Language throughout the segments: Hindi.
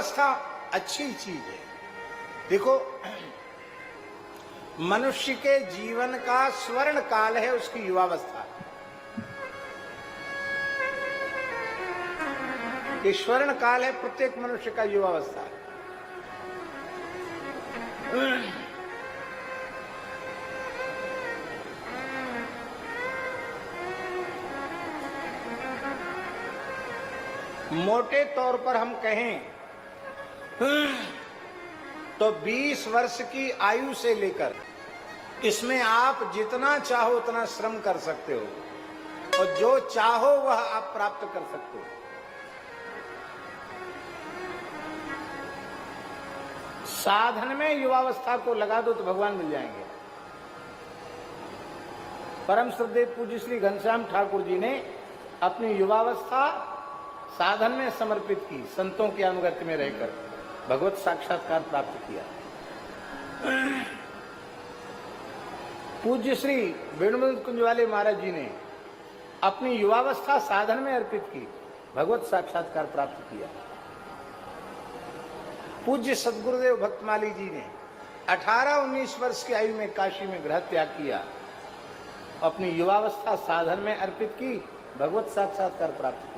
युवावस्था अच्छी चीज है। देखो, मनुष्य के जीवन का स्वर्ण काल है उसकी युवावस्था। ये स्वर्ण काल है प्रत्येक मनुष्य का, युवावस्था। मोटे तौर पर हम कहें तो 20 वर्ष की आयु से लेकर इसमें आप जितना चाहो उतना श्रम कर सकते हो और जो चाहो वह आप प्राप्त कर सकते हो। साधन में युवावस्था को लगा दो तो भगवान मिल जाएंगे। परम श्रद्धेय पूज्य श्री घनश्याम ठाकुर जी ने अपनी युवावस्था साधन में समर्पित की, संतों के अनुगत्य में रहकर भगवत साक्षात्कार प्राप्त किया। पूज्य श्री वेणुमंद कुंजवाले महाराज जी ने अपनी युवावस्था साधन में अर्पित की, भगवत साक्षात्कार प्राप्त किया। पूज्य सद्गुरुदेव भक्तमाली जी ने 18-19 वर्ष की आयु में काशी में गृह त्याग किया, अपनी युवावस्था साधन में अर्पित की, भगवत साक्षात्कार प्राप्त किया।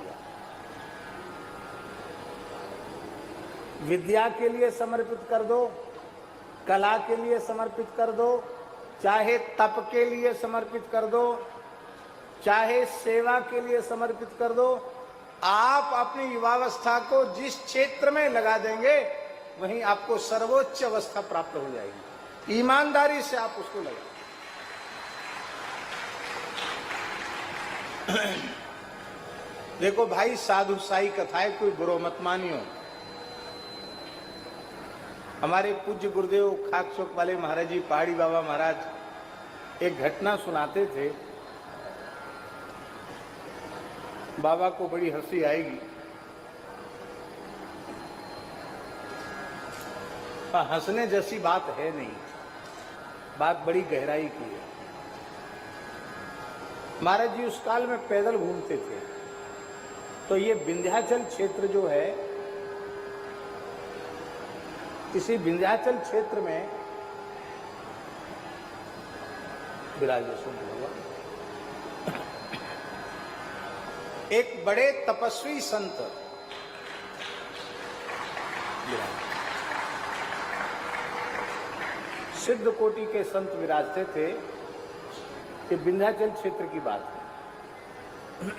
विद्या के लिए समर्पित कर दो, कला के लिए समर्पित कर दो, चाहे तप के लिए समर्पित कर दो, चाहे सेवा के लिए समर्पित कर दो। आप अपनी युवावस्था को जिस क्षेत्र में लगा देंगे वहीं आपको सर्वोच्च अवस्था प्राप्त हो जाएगी। ईमानदारी से आप उसको लगाएं। देखो भाई, साधु साई कथाएं कोई बुरो मत मानियो। हमारे पूज्य गुरुदेव खाक चौक वाले महाराज जी, पहाड़ी बाबा महाराज एक घटना सुनाते थे। बाबा को बड़ी हंसी आएगी। हंसने जैसी बात है नहीं, बात बड़ी गहराई की है। महाराज जी उस काल में पैदल घूमते थे, तो ये विंध्याचल क्षेत्र जो है, इसी विंध्याचल क्षेत्र में एक बड़े तपस्वी संत सिद्ध कोटि के संत विराजते थे। कि विंध्याचल क्षेत्र की बात है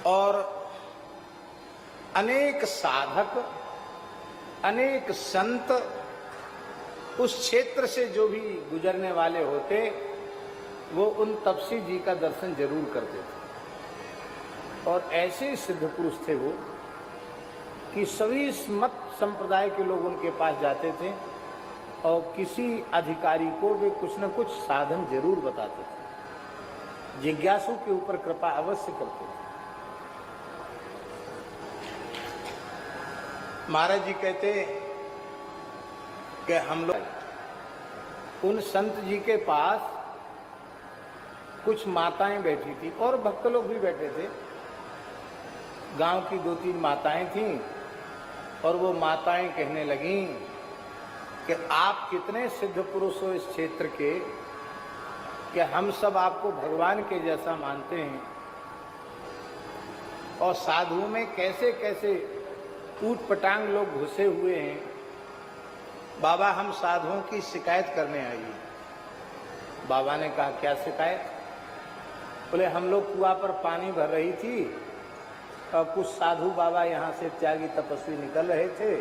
और अनेक साधक, अनेक संत उस क्षेत्र से जो भी गुजरने वाले होते वो उन तपसी जी का दर्शन जरूर करते थे। और ऐसे सिद्ध पुरुष थे वो कि सभी मत संप्रदाय के लोग उनके पास जाते थे और किसी अधिकारी को वे कुछ न कुछ साधन जरूर बताते थे। जिज्ञासु के ऊपर कृपा अवश्य करते थे। महाराज जी कहते कि हम लोग उन संत जी के पास कुछ माताएं बैठी थी और भक्त लोग भी बैठे थे। गांव की 2-3 माताएं थीं और वो माताएं कहने लगीं कि आप कितने सिद्ध पुरुष हो इस क्षेत्र के कि हम सब आपको भगवान के जैसा मानते हैं और साधुओं में कैसे कैसे ऊट पटांग लोग घुसे हुए हैं। बाबा, हम साधुओं की शिकायत करने आई हैं। बाबा ने कहा, क्या शिकायत? बोले, हम लोग कुआं पर पानी भर रही थी और कुछ साधु बाबा यहाँ से त्यागी तपस्वी निकल रहे थे,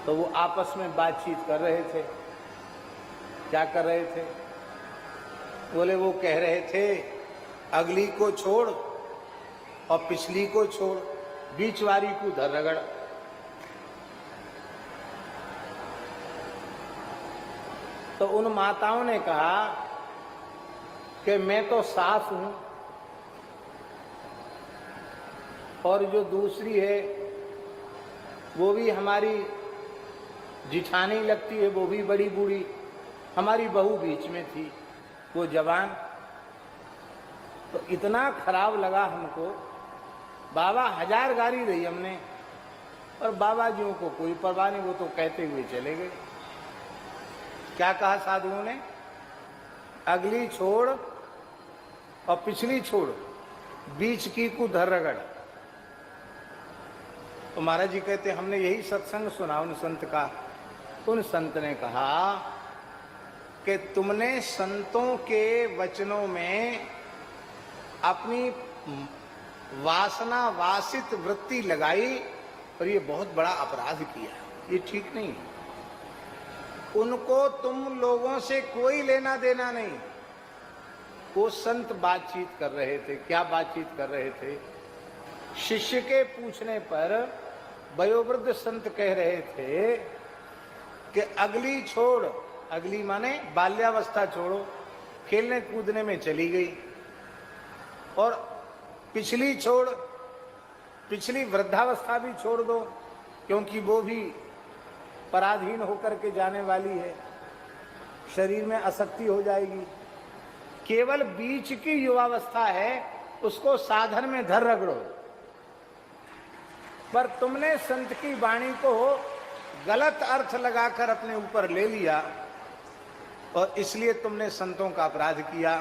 तो वो आपस में बातचीत कर रहे थे। क्या कर रहे थे? बोले, वो कह रहे थे अगली को छोड़ और पिछली को छोड़, बीच वाली को धर रगड़। तो उन माताओं ने कहा कि मैं तो सास हूं और जो दूसरी है वो भी हमारी जिठानी लगती है, वो भी बड़ी बूढ़ी, हमारी बहू बीच में थी, वो जवान। तो इतना खराब लगा हमको। बाबा 1000 गाली दी हमने, और बाबा जियों को कोई परवाह नहीं, वो तो कहते हुए चले गए। क्या कहा साधुओं ने? अगली छोड़ और पिछली छोड़, बीच की को धर रगड़। तो महाराज जी कहते हमने यही सत्संग सुना उन संत का। उन संत ने कहा कि तुमने संतों के वचनों में अपनी वासना वासित वृत्ति लगाई और ये बहुत बड़ा अपराध किया, ये ठीक नहीं है। उनको तुम लोगों से कोई लेना देना नहीं। वो संत बातचीत कर रहे थे। क्या बातचीत कर रहे थे? शिष्य के पूछने पर वयोवृद्ध संत कह रहे थे कि अगली छोड़, अगली माने बाल्यावस्था छोड़ो, खेलने कूदने में चली गई, और पिछली छोड़, पिछली वृद्धावस्था भी छोड़ दो, क्योंकि वो भी पराधीन होकर के जाने वाली है, शरीर में आसक्ति हो जाएगी। केवल बीच की युवावस्था है, उसको साधन में धर रगड़ो। पर तुमने संत की वाणी को गलत अर्थ लगाकर अपने ऊपर ले लिया और इसलिए तुमने संतों का अपराध किया।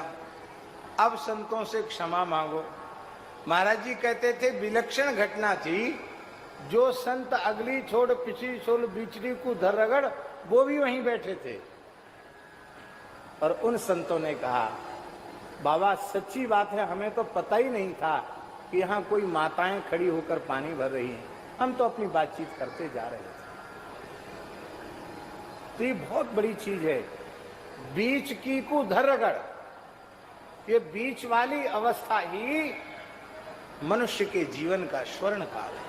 अब संतों से क्षमा मांगो। महाराज जी कहते थे विलक्षण घटना थी, जो संत अगली छोड़ पिछली छोड़ बीचड़ी को धर रगड़, वो भी वहीं बैठे थे। और उन संतों ने कहा बाबा सच्ची बात है, हमें तो पता ही नहीं था कि यहाँ कोई माताएं खड़ी होकर पानी भर रही हैं, हम तो अपनी बातचीत करते जा रहे थे। तो ये बहुत बड़ी चीज है, बीच की को धर रगड़। ये बीच वाली अवस्था ही मनुष्य के जीवन का स्वर्ण काल है।